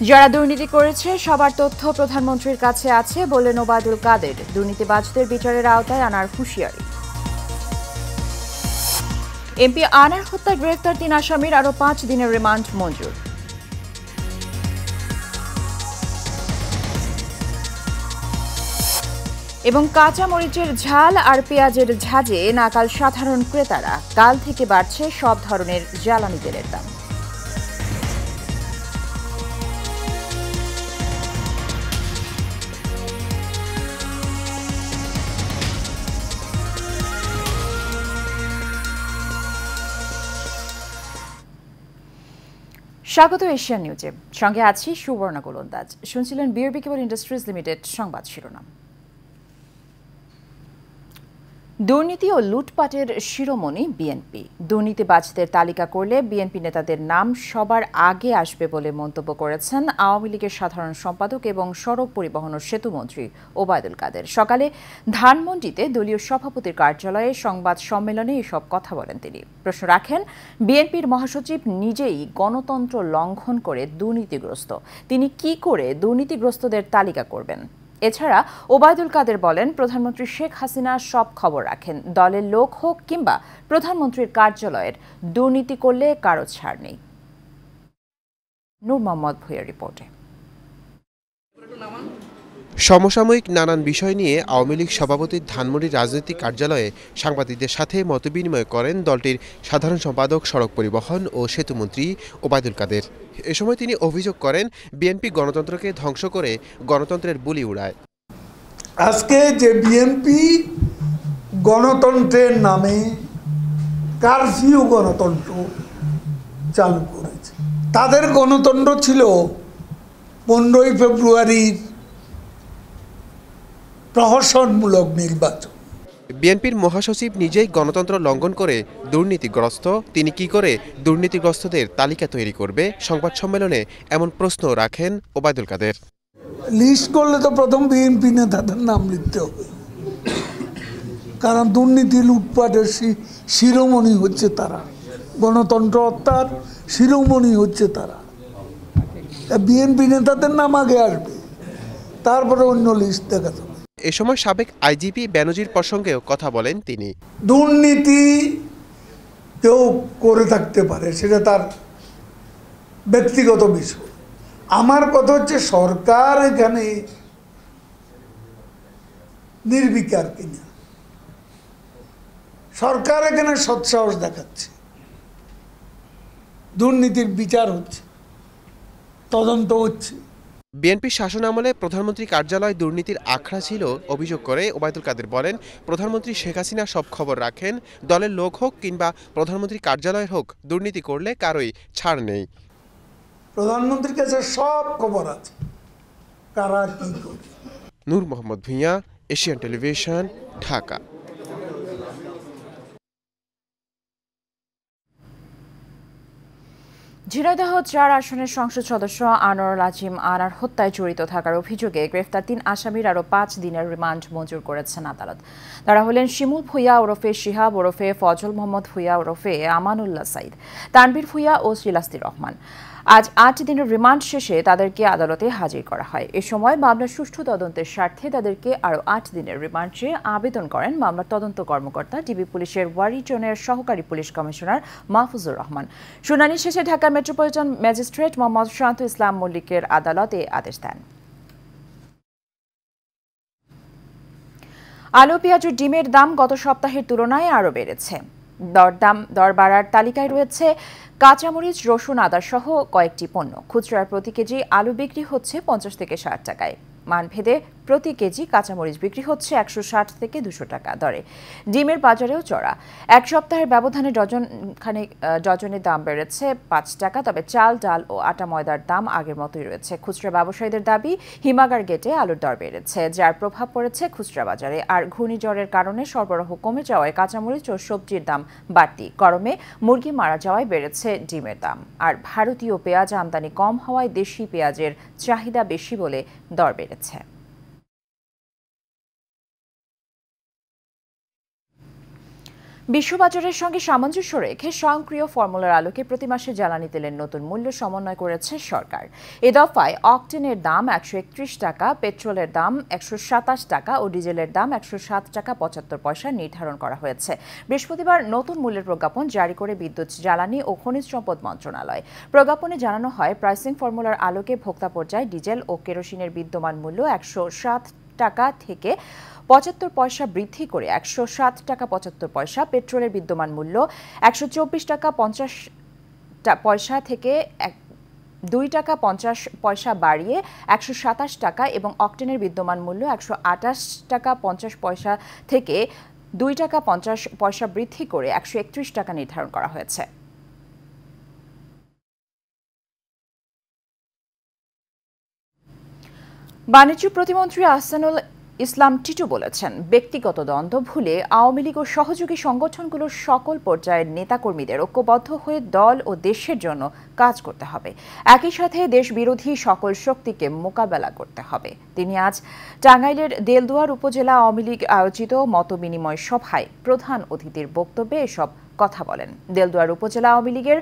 যারা দুর্নীতি করেছে সবার তথ্য প্রধানমন্ত্রীর কাছে আছে বললেন ওবায়দুল কাদের। দুর্নীতিবাজদের বিচারের আওতায় আনার হুঁশিয়ারি। এমপি আনার হত্যায় গ্রেফতার ৩ আসামির আরও ৫ দিনের রিমান্ড মঞ্জুর। এবং কাঁচা মরিচের ঝাল আর পেঁয়াজের ঝাঁজে নাকাল সাধারণ ক্রেতারা। কাল থেকে বাড়ছে সব ধরনের জ্বালানি তেলের দাম। স্বাগত এশিয়ান নিউজে, সঙ্গে আছি সুবর্ণা গোলন্দাজ। শুনছিলেন বিআরবি কেবল ইন্ডাস্ট্রিজ লিমিটেড সংবাদ শিরোনাম। দুর্নীতি ও লুটপাটের শিরোমণি বিএনপি। দুর্নীতিবাজদের তালিকা করলে বিএনপি নেতাদের নাম সবার আগে আসবে বলে মন্তব্য করেছেন আওয়ামী লীগের সাধারণ সম্পাদক এবং সড়ক পরিবহন ও সেতুমন্ত্রী ওবায়দুল কাদের। সকালে ধানমন্ডিতে দলীয় সভাপতির কার্যালয়ে সংবাদ সম্মেলনে এসব কথা বলেন তিনি। প্রশ্ন রাখেন, বিএনপির মহাসচিব নিজেই গণতন্ত্র লঙ্ঘন করে দুর্নীতিগ্রস্ত, তিনি কি করে দুর্নীতিগ্রস্তদের তালিকা করবেন? এছাড়া ওবায়দুল কাদের বলেন, প্রধানমন্ত্রী শেখ হাসিনা সব খবর রাখেন, দলের লোক হোক কিংবা প্রধানমন্ত্রীর কার্যালয়ের, দুর্নীতি করলে কারো ছাড় নেই। নূর মোহাম্মদ ভূঁইয়ার রিপোর্টে। সমসাময়িক নানান বিষয় নিয়ে আওয়ামী লীগ সভাপতির ধানমন্ডির রাজনৈতিক কার্যালয়ে সাংবাদিকদের সাথে মতবিনিময় করেন দলটির সাধারণ সম্পাদক সড়ক পরিবহন ও সেতুমন্ত্রী ওবায়দুল কাদের। এ সময় তিনি অভিযোগ করেন, বিএনপি গণতন্ত্রকে ধ্বংস করে গণতন্ত্রের বুলি উড়ায়। আজকে যে বিএনপি গণতন্ত্রের নামে কারফিউ গণতন্ত্র চালু করেছে, তাদের গণতন্ত্র ছিল 15ই ফেব্রুয়ারির প্রহসনমূলক নির্বাচন। বিএনপির মহাসচিব নিজেই গণতন্ত্র লঙ্ঘন করে দুর্নীতিগ্রস্ত, তিনি কি করে দুর্নীতিগ্রস্তদের তালিকা তৈরি করবে? সংবাদ সম্মেলনে এমন প্রশ্ন রাখেন ওবায়দুল কাদের। লিস্ট করলে তো প্রথম বিএনপি নেতাদের নাম লিখতে হবে, কারণ দুর্নীতি লুটপাটের শিরোমণি হচ্ছে তারা, গণতন্ত্র হত্যার শিরোমণি হচ্ছে তারা। বিএনপি নেতাদের নাম আগে আসবে, তারপরে অন্য লিস্ট দেখা যাবে। এ সময় সাবেক আইজিপি বেনজির প্রসঙ্গেও কথা বলেন তিনি। দুর্নীতি কেউ করে থাকতে পারে, সেটা তার ব্যক্তিগত বিষয়। আমার কথা হচ্ছে সরকার এখানে নির্বিকার কিনা, সরকার এখানে সৎসাহস দেখাচ্ছে, দুর্নীতির বিচার হচ্ছে, তদন্ত হচ্ছে। বিএনপি শাসনামলে প্রধানমন্ত্রী কার্যালয় দুর্নীতির আখড়া ছিল অভিযোগ করে ওবায়দুল কাদের বলেন, প্রধানমন্ত্রী শেখ হাসিনা সব খবর রাখেন, দলের লোক হোক কিংবা প্রধানমন্ত্রী কার্যালয়ের হোক, দুর্নীতি করলে কারোই ছাড় নেই। প্রধানমন্ত্রীর কাছে সব খবর আছে, কারা কি করে। নূর মোহাম্মদ ভূঁইয়া, এশিয়ান টেলিভিশন, ঢাকা। ঝিনাইদহ ৪ আসনের সংসদ সদস্য আনোয়ারুল আজিম আনার হত্যায় জড়িত থাকার অভিযোগে গ্রেফতার ৩ আসামির আরও ৫ দিনের রিমান্ড মঞ্জুর করেছেন আদালত। তারা হলেন শিমুল ভূঁইয়া ওরফে শিহাব ওরফে ফজল মোহাম্মদ ভূঁইয়া ওরফে আমানুল্লাহ সাইদ, তানভীর ভূঁইয়া ও শিলাস্তি রহমান। আজ ৮ দিনের রিমান্ড শেষে তাদেরকে আদালতে হাজির করা হয়। এ সময় মামলার সুষ্ঠু তদন্তের স্বার্থে তাদেরকে আরও ৮ দিনের রিমান্ড চেয়ে আবেদন করেন মামলার তদন্ত কর্মকর্তা ডিবি পুলিশের ওয়ারি জোনের সহকারী পুলিশ কমিশনার মাহফুজুর রহমান। শুনানি শেষে ঢাকা মেট্রোপলিটন ম্যাজিস্ট্রেট মোহাম্মদ শান্ত ইসলাম মল্লিকের আদালত এ আদেশ দেন। আলু, পেঁয়াজ ও ডিমের দাম গত সপ্তাহের তুলনায় আরও বেড়েছে। দর বাড়ার তালিকায় রয়েছে কাঁচামরিচ, রসুন, আদা সহ কয়েকটি পণ্য। খুচরার প্রতি কেজি আলু বিক্রি হচ্ছে ৫০ থেকে ৬০ টাকায়। মানভেদে প্রতি কেজি কাঁচামরিচ বিক্রি হচ্ছে ১৬০ থেকে ২০০ টাকা দরে। ডিমের বাজারেও চড়া। এক সপ্তাহের ব্যবধানে ডজনের দাম বেড়েছে ৫ টাকা। তবে চাল, ডাল ও আটা ময়দার দাম আগের মতোই রয়েছে। খুচরা ব্যবসায়ীদের দাবি, হিমাগার গেটে আলুর দর বেড়েছে, যার প্রভাব পড়েছে খুচরা বাজারে। আর ঘূর্ণিঝড়ের কারণে সরবরাহ কমে যাওয়ায় কাঁচামরিচ ও সবজির দাম বাড়তি। গরমে মুরগি মারা যাওয়ায় বেড়েছে ডিমের দাম। আর ভারতীয় পেঁয়াজ আমদানি কম হওয়ায় দেশি পেঁয়াজের চাহিদা বেশি বলে দর বেড়েছে। বিশ্ববাজারের সঙ্গে সামঞ্জস্য রেখে স্বয়ংক্রিয় ফর্মুলার আলোকে প্রতি মাসে জ্বালানি তেলের নতুন মূল্য সমন্বয় করেছে সরকার। এ দফায় অকটেনের দাম 131 টাকা, পেট্রোলের দাম 127 টাকা ও ডিজেলের দাম 107 টাকা 75 পয়সা নির্ধারণ করা হয়েছে। বৃহস্পতিবার নতুন মূল্যের প্রজ্ঞাপন জারি করে বিদ্যুৎ, জ্বালানি ও খনিজ সম্পদ মন্ত্রণালয়। প্রজ্ঞাপনে জানানো হয়, প্রাইসিং ফর্মুলার আলোকে ভোক্তা পর্যায়ে ডিজেল ও কেরোসিনের বিদ্যমান মূল্য 107 টাকা থেকে 75 পয়সা বৃদ্ধি করে 107 টাকা 75 পয়সা, পেট্রোলের বিদ্যমান মূল্য 124 টাকা 50 পয়সা থেকে 2 টাকা 50 পয়সা বাড়িয়ে 127 টাকা এবং অকটেনের বিদ্যমান মূল্য 128 টাকা 50 পয়সা থেকে 2 টাকা 50 পয়সা বৃদ্ধি করে 131 টাকা নির্ধারণ করা হয়েছে। বাণিজ্য প্রতিমন্ত্রী আহসানুল ইসলাম টিটু বলেছেন, ব্যক্তিগত দ্বন্দ্ব ভুলে আওয়ামী লীগ ও সহযোগী সংগঠনগুলোর সকল পর্যায়ের নেতাকর্মীদের ঐক্যবদ্ধ হয়ে দল ও দেশের জন্য কাজ করতে হবে। একই সাথে দেশ বিরোধী সকল শক্তিকে মোকাবেলা করতে হবে। তিনি আজ টাঙ্গাইলের দেলদুয়ার উপজেলা আওয়ামী লীগ আয়োজিত মতবিনিময় সভায় প্রধান অতিথির বক্তব্যে এসব কথা বলেন। দেলদুয়ার উপজেলা আওয়ামী লীগের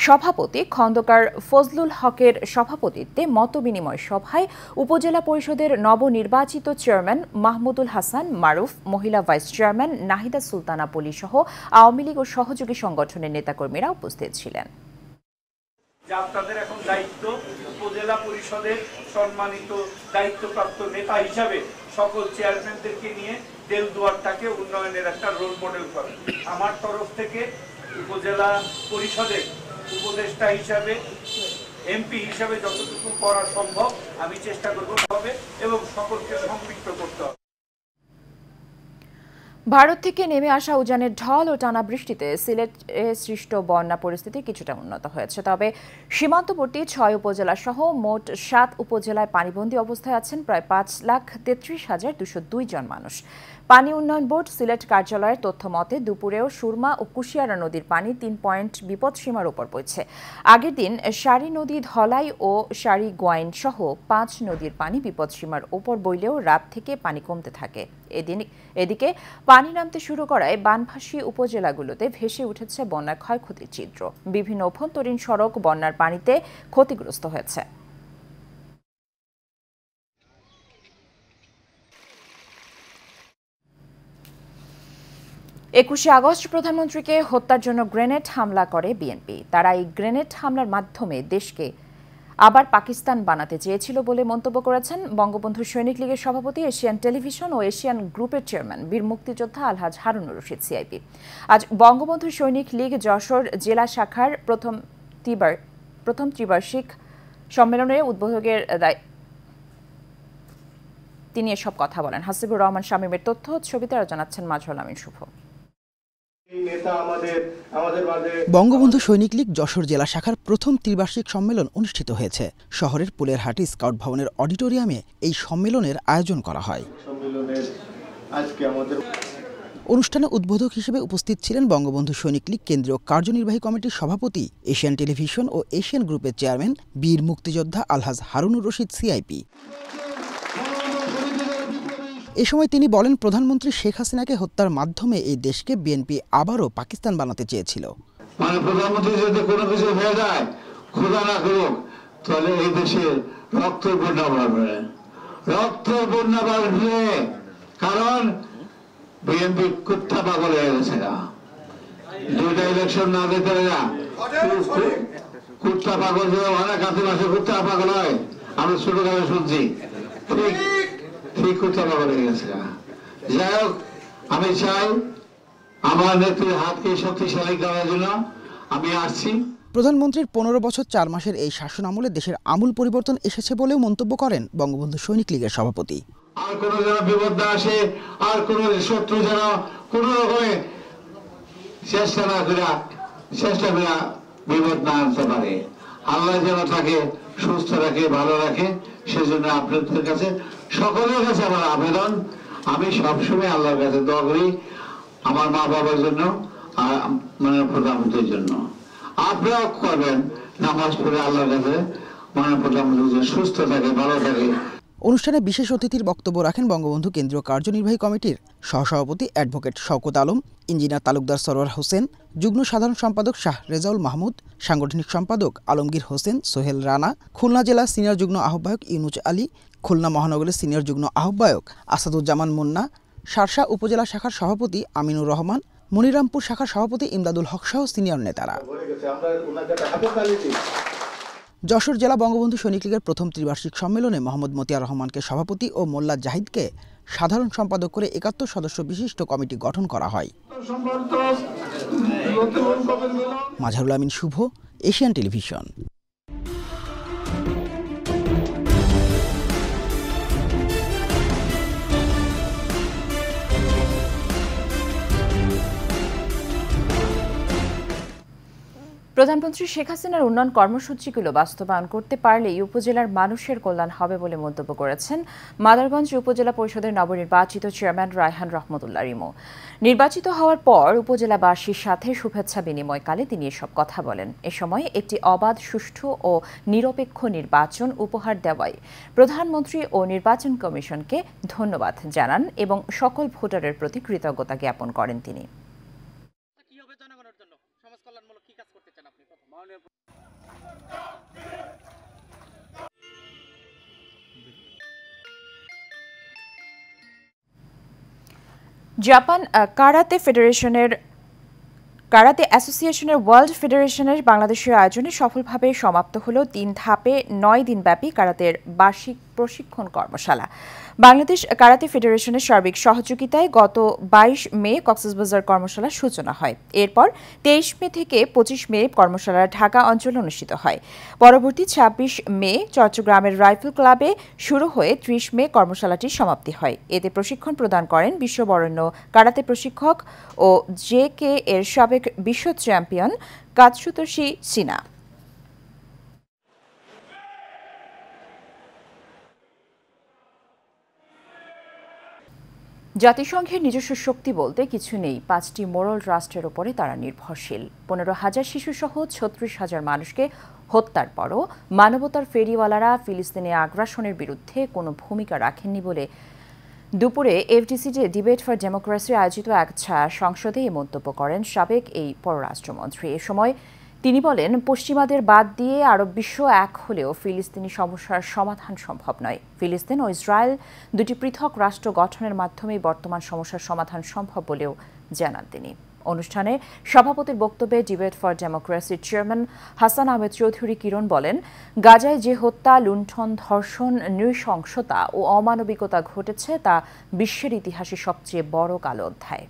সভাপতি খন্দকার ফজলুল হকের সভাপতিত্বে মতবিনিময় সভায় উপজেলা পরিষদের নবনির্বাচিত চেয়ারম্যান মাহমুদুল হাসান মারুফ, মহিলা ভাইস চেয়ারম্যান নাহিদা সুলতানা পলি সহ আওয়ামী লীগ ও সহযোগী সংগঠনের নেতাকর্মীরা উপস্থিত ছিলেন। আপনাদের এখন দায়িত্ব উপজেলা পরিষদের সম্মানিত দায়িত্বপ্রাপ্ত নেতা হিসাবে সকল চেয়ারম্যানদেরকে নিয়ে দেলদুয়ারটাকে উন্নয়নের একটা রোল মডেল করেন। আমার তরফ থেকে উপজেলা পরিষদের উপদেষ্টা হিসাবে, এমপি হিসাবে যতটুকু করা সম্ভব আমি চেষ্টা করব হবে এবং সকলকে সম্পৃক্ত করতে হবে। ভারত থেকে নেমে আসা উজানের ঢল ও টানা বৃষ্টিতে সিলেটে সৃষ্ট বন্যা পরিস্থিতি কিছুটা উন্নত হয়েছে। তবে সীমান্তবর্তী 6 উপজেলা সহ মোট 7 উপজেলায় পানিবন্দী অবস্থায় আছেন প্রায় 5,33,202 জন মানুষ। পানি উন্নয়ন বোর্ড সিলেট কার্যালয়ের তথ্য মতে দুপুরেও সুরমা ও কুশিয়ারা নদীর পানি 3 পয়েন্ট বিপদসীমার উপর বইছে। আগের দিন সারি নদী, ধলাই ও সারি গোয়াইন সহ 5 নদীর পানি বিপদসীমার উপর বইলেও রাত থেকে পানি কমতে থাকে। এদিকে পানি নামতে শুরু করায় বানভাসী উপজেলাগুলোতে ভেসে উঠেছে বন্যার ক্ষয়ক্ষতির চিত্র। বিভিন্ন অভ্যন্তরীণ সড়ক বন্যার পানিতে ক্ষতিগ্রস্ত হয়েছে। 21শে আগস্ট প্রধানমন্ত্রীকে হত্যার জন্য গ্রেনেড হামলা করে বিএনপি। তারা এই গ্রেনেড হামলার মাধ্যমে দেশকে আবার পাকিস্তান বানাতে চেয়েছিল বলে মন্তব্য করেছেন বঙ্গবন্ধু সৈনিক লীগের সভাপতি, এশিয়ান টেলিভিশন ও এশিয়ান গ্রুপের চেয়ারম্যান বীর মুক্তিযোদ্ধা আলহাজ হারুনুর রশিদ সিআইপি। আজ বঙ্গবন্ধু সৈনিক লীগ যশোর জেলা শাখার প্রথম ত্রিবার্ষিক সম্মেলনের উদ্বোধকের তিনি এসব কথা বলেন। হাসিবুর রহমান শামীমের তথ্য, ছবিতে আরো জানাচ্ছেন মাজহুল আমিন শুভ। বঙ্গবন্ধু সৈনিক লীগ যশোর জেলা শাখার প্রথম ত্রিবার্ষিক সম্মেলন অনুষ্ঠিত হয়েছে। শহরের পুলেরহাটি স্কাউট ভবনের অডিটোরিয়ামে এই সম্মেলনের আয়োজন করা হয়। অনুষ্ঠানে উদ্বোধক হিসেবে উপস্থিত ছিলেন বঙ্গবন্ধু সৈনিক লীগ কেন্দ্রীয় কার্যনির্বাহী কমিটির সভাপতি, এশিয়ান টেলিভিশন ও এশিয়ান গ্রুপের চেয়ারম্যান বীর মুক্তিযোদ্ধা আলহাজ হারুনুর রশিদ সিআইপি। এ সময় তিনি বলেন, প্রধানমন্ত্রী শেখ হাসিনাকে হত্যার মাধ্যমে এই দেশকে বিএনপি আবারও পাকিস্তান বানাতে চেয়েছিল। মানে প্রধানমন্ত্রী যদি কোনো কিছু হয়ে যায়, খোদা না করুক, তাহলে এই দেশে রক্তের বন্যা বাড়বে, রক্তের বন্যা বাড়বে। কারণ বিএনপি কুত্তা পাগল হয়ে গেছে না, 2টা ইলেকশন না দিতে না কুত্তা পাগল যে অনেক কাছে মাসে কুত্তা পাগল হয়, আমি ছোটকালে শুনছি, ঠিক কুত্তা পাগল হয়ে গেছে। যাই হোক, আমি চাই আমার নেত্রীর হাতকে শক্তিশালী করার জন্য আমি আসছি। প্রধানমন্ত্রীর 15 বছর 4 মাসের এই শাসন আমলে দেশের আমূল পরিবর্তন এসেছে বলেও মন্তব্য করেন বঙ্গবন্ধু সৈনিক লীগের সভাপতি। আর কোন যেন বিপদ না আসে, আর কোন শত্রু যেন কোন রকমে চেষ্টা করে বিপদ না আনতে পারে। আল্লাহ যেন তাকে সুস্থ রাখে, ভালো রাখে, সেজন্য আপনাদের কাছে, সকলের কাছে আমার আবেদন, আমি সবসময় আল্লাহর কাছে দোয়া করি আমার মা বাবার জন্য, আর মানে প্রধানমন্ত্রীর জন্য। আপনারাও করবেন নামাজ পড়ে আল্লাহর কাছে, মানে প্রধানমন্ত্রী সুস্থ থাকে, ভালো থাকে। অনুষ্ঠানে বিশেষ অতিথির বক্তব্য রাখেন বঙ্গবন্ধু কেন্দ্রীয় কার্যনির্বাহী কমিটির সহসভাপতি অ্যাডভোকেট শওকত আলম, ইঞ্জিনিয়ার তালুকদার সরওয়ার হোসেন, যুগ্ম সাধারণ সম্পাদক শাহ রেজাউল মাহমুদ, সাংগঠনিক সম্পাদক আলমগীর হোসেন, সোহেল রানা, খুলনা জেলা সিনিয়র যুগ্ম আহ্বায়ক ইউনুচ আলী, খুলনা মহানগরের সিনিয়র যুগ্ম আহ্বায়ক আসাদুজ্জামান মুন্না, শার্শা উপজেলা শাখার সভাপতি আমিনুর রহমান, মনিরামপুর শাখার সভাপতি ইমদাদুল হক সহ সিনিয়র নেতারা। যশোর জেলা বঙ্গবন্ধু সৈনিক লীগের প্রথম ত্রিবার্ষিক সম্মেলনে মোহাম্মদ মতিয়ার রহমানকে সভাপতি ও মোল্লা জাহিদকে সাধারণ সম্পাদক করে ৭১ সদস্য বিশিষ্ট কমিটি গঠন করা হয়। মাঝারুল আমিন শুভ, এশিয়ান টেলিভিশন। প্রধানমন্ত্রী শেখ হাসিনার উন্নয়ন কর্মসূচিগুলো বাস্তবায়ন করতে পারলেই উপজেলার মানুষের কল্যাণ হবে বলে মন্তব্য করেছেন মাদারগঞ্জ উপজেলা পরিষদের নবনির্বাচিত চেয়ারম্যান রায়হান রহমতুল্লাহ রিমু। নির্বাচিত হওয়ার পর উপজেলাবাসীর সাথে শুভেচ্ছা বিনিময়কালে তিনি এসব কথা বলেন। এ সময় একটি অবাধ, সুষ্ঠু ও নিরপেক্ষ নির্বাচন উপহার দেওয়ায় প্রধানমন্ত্রী ও নির্বাচন কমিশনকে ধন্যবাদ জানান এবং সকল ভোটারের প্রতি কৃতজ্ঞতা জ্ঞাপন করেন তিনি। জাপান কারাতে অ্যাসোসিয়েশনের ওয়ার্ল্ড ফেডারেশনের বাংলাদেশের আয়োজনে সফলভাবে সমাপ্ত হল ৩ ধাপে ৯ দিনব্যাপী কারাতের বার্ষিক প্রশিক্ষণ কর্মশালা। বাংলাদেশ কারাতে ফেডারেশনের সার্বিক সহযোগিতায় গত ২২ মে কক্সবাজার কর্মশালার সূচনা হয়। এরপর ২৩ মে থেকে ২৫ মে কর্মশালা ঢাকা অঞ্চলে অনুষ্ঠিত হয়। পরবর্তী ২৬ মে চট্টগ্রামের রাইফেল ক্লাবে শুরু হয়ে ৩০ মে কর্মশালাটির সমাপ্তি হয়। এতে প্রশিক্ষণ প্রদান করেন বিশ্ববরেণ্য কারাতে প্রশিক্ষক ও জেকে এর সাবেক বিশ্ব চ্যাম্পিয়ন কাতসুতোশি সিনা। জাতিসংঘের নিজস্ব শক্তি বলতে কিছু নেই। ৫টি মোরাল রাষ্ট্রের ওপরে তারা নির্ভরশীল। ১৫,০০০ শিশুসহ ৩৬,০০০ মানুষকে হত্যার পরও মানবতার ফেরিওয়ালারা ফিলিস্তিনি আগ্রাসনের বিরুদ্ধে কোনো ভূমিকা রাখেননি বলে দুপুরে এফডিসিতে ডিবেট ফর ডেমোক্রেসি আয়োজিত এক ছায়া সংসদে এই মন্তব্য করেন সাবেক এই পররাষ্ট্রমন্ত্রী। এ সময় তিনি বলেন, পশ্চিমাদের বাদ দিয়ে আরব বিশ্ব এক হলেও ফিলিস্তিনি সমস্যার সমাধান সম্ভব নয়। ফিলিস্তিন ও ইসরায়েল দুটি পৃথক রাষ্ট্র গঠনের মাধ্যমেই বর্তমান সমস্যার সমাধান সম্ভব বলেও জানান তিনি। অনুষ্ঠানে সভাপতির বক্তব্যে ডিবেট ফর ডেমোক্রেসির চেয়ারম্যান হাসান আহমেদ চৌধুরী কিরণ বলেন, গাজায় যে হত্যা, লুণ্ঠন, ধর্ষণ, নৃশংসতা ও অমানবিকতা ঘটেছে তা বিশ্বের ইতিহাসে সবচেয়ে বড় কালো অধ্যায়।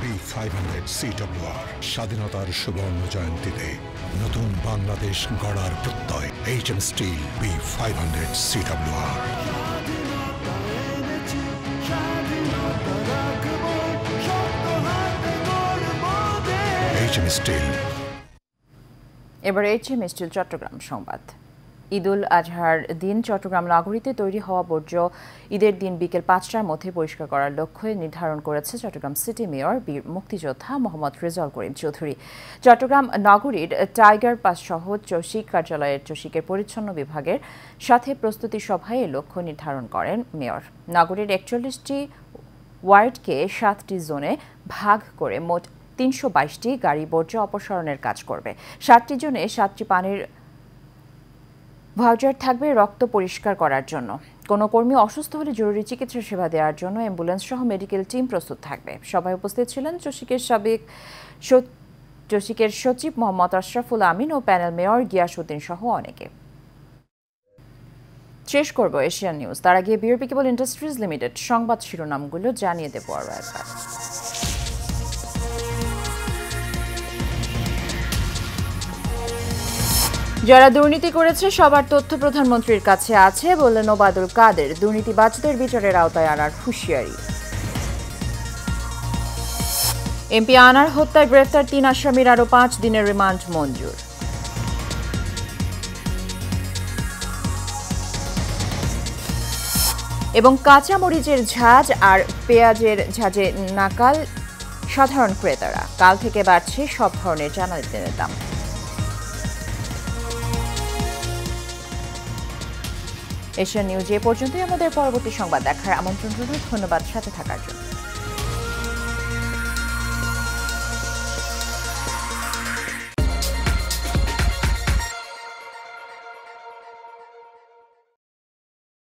B500 CWR স্বাধীনতার সুবর্ণ জয়ন্তীতে নতুন বাংলাদেশ গড়ার প্রত্যয় HM steel B500 CWR। HM steel. এবার HM স্টিল চট্টগ্রাম সংবাদ। ঈদুল আজহার দিন চট্টগ্রাম নগরীতে তৈরি হওয়া বর্জ্য ঈদের দিন বিকেল ৫টার মধ্যে পরিষ্কার করার লক্ষ্য নির্ধারণ করেছে চট্টগ্রাম সিটি মেয়র বীর মুক্তিযোদ্ধা মোহাম্মদ রেজাউল করিম চৌধুরী। চট্টগ্রাম নগরীর টাইগার পাস সহ চসিক কার্যালয়ের চসিকের পরিচ্ছন্ন বিভাগের সাথে প্রস্তুতি সভায় এই লক্ষ্য নির্ধারণ করেন মেয়র। নগরীর ৪১টি ওয়ার্ডকে ৭টি জোনে ভাগ করে মোট ৩২২টি গাড়ি বর্জ্য অপসারণের কাজ করবে। ৭টি জোনে ৭টি পানির ভাউচার থাকবে রক্ত পরিষ্কার করার জন্য। কোনো কর্মী অসুস্থ হলে জরুরি চিকিৎসা সেবা দেওয়ার জন্য অ্যাম্বুলেন্স সহ মেডিকেল টিম প্রস্তুত থাকবে। সভায় উপস্থিত ছিলেন চসিকের সচিব মোহাম্মদ আশরাফুল আমিন ও প্যানেল মেয়র গিয়াসউদ্দিন সহ অনেকে। শেষ করব এশিয়ান নিউজ। তার আগে বিআরপি কেবল ইন্ডাস্ট্রিজ লিমিটেড সংবাদ শিরোনামগুলো জানিয়ে দেব আরও একবার। যারা দুর্নীতি করেছে সবার তথ্য প্রধানমন্ত্রীর কাছে আছে বললেন ওবায়দুল কাদের। দুর্নীতিবাজদের বিচারের আওতায় আনার হুঁশিয়ারি। এমপি আনার হত্যায় গ্রেফতার 3 আসামির আরও 5 দিনের রিমান্ড মঞ্জুর। এবং কাঁচামরিচের ঝাঁজ আর পেঁয়াজের ঝাঁজে নাকাল সাধারণ ক্রেতারা, কাল থেকে বাড়ছে সব ধরনের জ্বালানি তেলের দাম। এশিয়ান নিউজ এ পর্যন্তই। আমাদের পরবর্তী সংবাদ দেখার আমন্ত্রণ রইল। ধন্যবাদ সাথে থাকার জন্য।